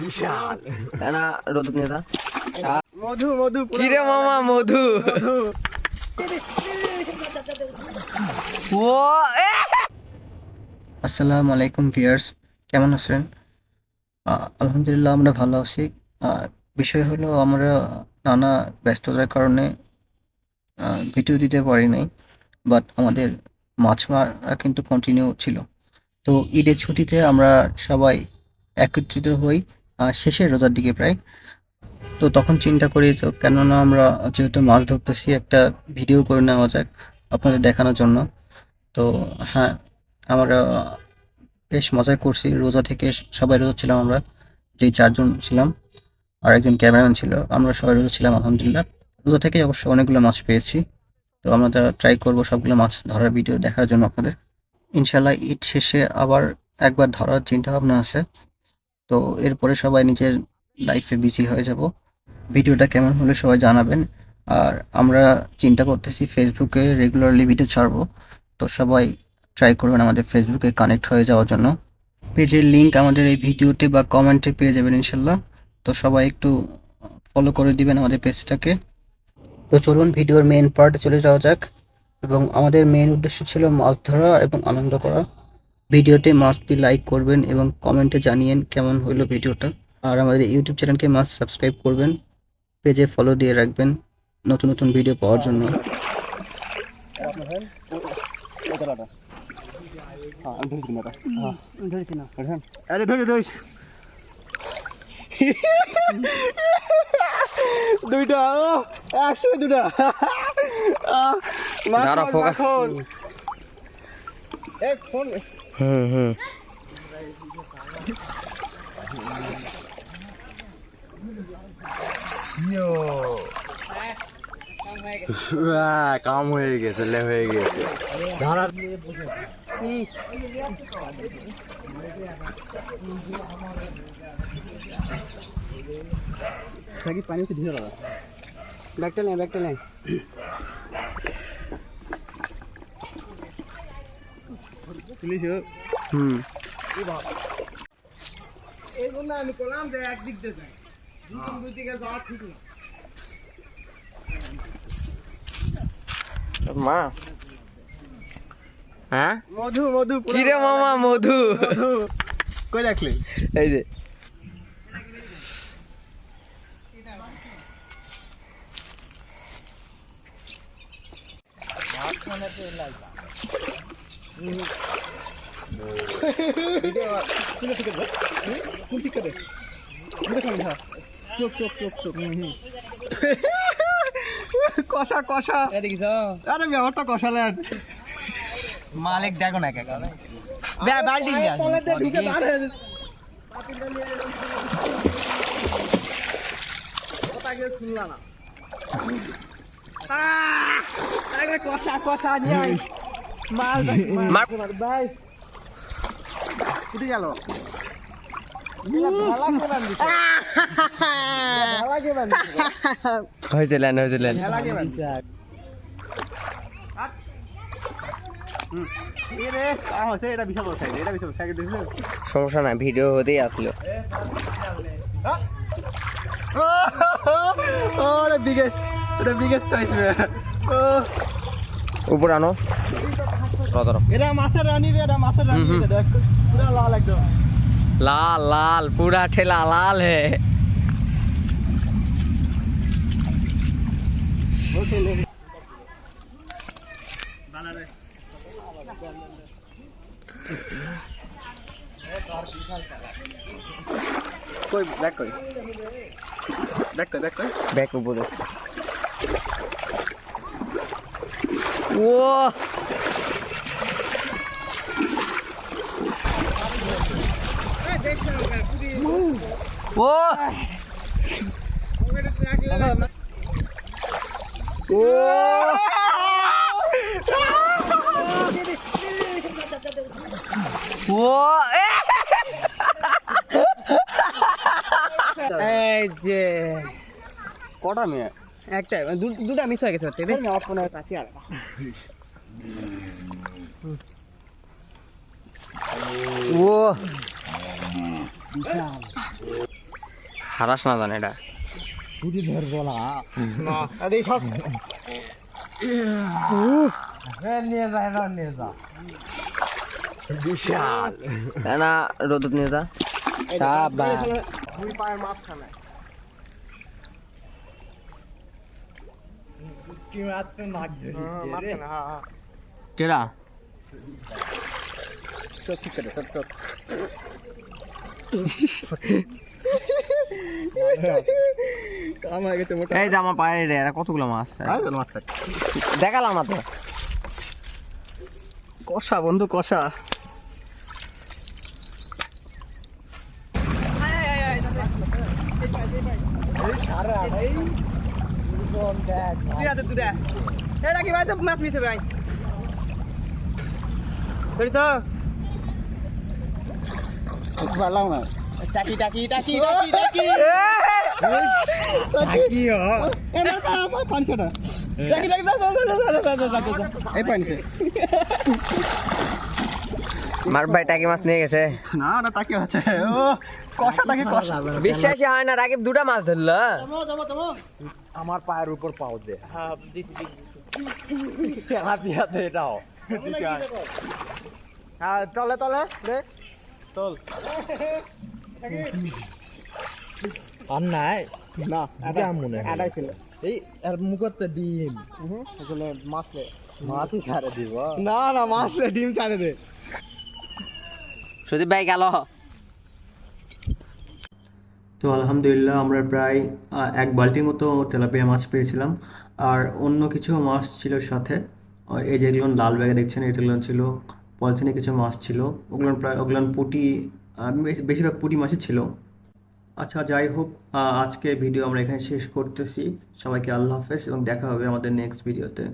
বিশাল না রোদ নেতা মধু মধু কি রে মামা মধু ও আসসালামু আলাইকুম ভিউয়ার্স, কেমন আছেন? আলহামদুলিল্লাহ আমরা ভালো আছি। বিষয় হলো আমরা নানা ব্যস্ততার কারণে ভিডিও দিতে পারি নাই, বাট আমাদের মাছ মারা কিন্তু কন্টিনিউ ছিল। তো ঈদের ছুটিতে আমরা সবাই একত্রিত হই শেষের রোজার দিকে প্রায়। তো তখন চিন্তা করি, তো কেননা আমরা যেহেতু মাছ ধরতেছি একটা ভিডিও করে নেওয়া যাক আপনাদের দেখানোর জন্য। তো হ্যাঁ, আমরা বেশ মজা করছি। রোজা থেকে সবাই রোজা ছিলাম আমরা, যেই চারজন ছিলাম আর একজন ক্যামেরাম্যান ছিল, আমরা সবাই রোজা ছিলাম আলহামদুলিল্লাহ। রোজা থেকে অবশ্য অনেকগুলো মাছ পেয়েছি। তো আমরা ট্রাই করবো সবগুলো মাছ ধরার ভিডিও দেখার জন্য আপনাদের। ইনশাল্লাহ ঈদ শেষে আবার একবার ধরার চিন্তা ভাবনা আছে। তো এরপরে সবাই নিজের লাইফে বিজি হয়ে যাব। ভিডিওটা কেমন হলে সবাই জানাবেন। আর আমরা চিন্তা করতেছি ফেসবুকে রেগুলারলি ভিডিও ছাড়বো। তো সবাই ট্রাই করবেন আমাদের ফেসবুকে কানেক্ট হয়ে যাওয়ার জন্য। পেজের লিংক আমাদের এই ভিডিওতে বা কমেন্টে পেয়ে যাবেন ইনশাল্লাহ। তো সবাই একটু ফলো করে দিবেন আমাদের পেজটাকে। তো চলুন ভিডিওর মেইন পার্টে চলে যাওয়া যাক। এবং আমাদের মেইন উদ্দেশ্য ছিল মাছ ধরা এবং আনন্দ করা। ভিডিওতে মাস্ট বি লাইক করবেন এবং কমেন্টে জানিয়েন কেমন হলো ভিডিওটা। আর আমাদের ইউটিউব চ্যানেলকে মাস্ট সাবস্ক্রাইব করবেন, পেজে ফলো দিয়ে রাখবেন নতুন নতুন ভিডিও পাওয়ার জন্য। আরে ধরে ধরিস দুইটা ও একশো দুটা দাঁড়া ফোকাস ফোন হুম কাম হয়ে গেছে লে হয়ে গেছে ধরা নাকি পানি হচ্ছে ধীরে দাদা ব্যাগটা নেই তুলিস এই জন্য আমি করলাম যে একদিক দিয়ে যাই দুই দিকে যাওয়া ঠিক না মাছ হ্যাঁ মধু মধু কি রে মামা মধু কই রাখলি এই যে কষা কষা আরে ব্যাপারটা কষালেন মালিক দেখো না কে বালতি ঢুকে বার হয়ে শুনলা না কষা কষা নিয়ে মাল ভাই উঠে গেল হয়েছিলেন সমস্যা নাই, ভিডিও হতেই আসলো। উপর আনো এটা মাছের রানী রে, এটা মাছের রানী রে, দেখ পুরা লাল একদম লাল লাল पूरा ठेला लाल है। कोई बैक कोई बैक ऊपर वो वो এই যে কটা মেয়ে একটা দুটা মিস হয়ে গেছে কাছে আর ও হারাস না জানে এটা না এই সব বিশাল না রোদত নিয়ে যা দুই পায়ের মাঝখানে মাঝখানে, হ্যাঁ। কেডা সব ঠিক করে সব সব আমার কাছে মোটা এই যে আমার পায়ে রে এরা কতগুলো মাছ মাছ দেখালাম না তো কষা বন্ধু কষা পারলাম না টাকি টাকি টাকি টাকি টাকি পানিটা টাকি টাকি এই পানিছে মার ভাই টাকি মাছ নিয়ে গেছে না না টাকি আছে ও কষা টাকি কষা বিশ্বাসই হয় না রাকিব দুটা মাছ ধরলো আমার পায়ের উপর পাও দে হ্যাঁ দিছি এটাও হ্যাঁ তলে তলে রে তল আর নাই না এটা মনে হয় এটাই ছিল এই এর মুখতে ডিম আসলে মাছলে মাছই ছাড়ে দিব না না মাছলে ডিম ছাড়ে দে সুদীপ ভাই গেল তো আলহামদুলিল্লাহ আমরা প্রায় 1 বালতির মতো তেলাপিয়া মাছ পেয়েছিলাম আর অন্য কিছু মাছ ছিল সাথে এই যেগুলো লাল ব্যাগে দেখছেন এগুলো ছিল পলিথিনে কিছু মাছ ছিল ওগুলো পুঁটি বেশিরভাগ পুঁটি মাছই ছিল আচ্ছা যাই হোক আজকে ভিডিও আমরা এখানে শেষ করতেছি সবাইকে আল্লাহ হাফেজ এবং দেখা হবে আমাদের নেক্সট ভিডিওতে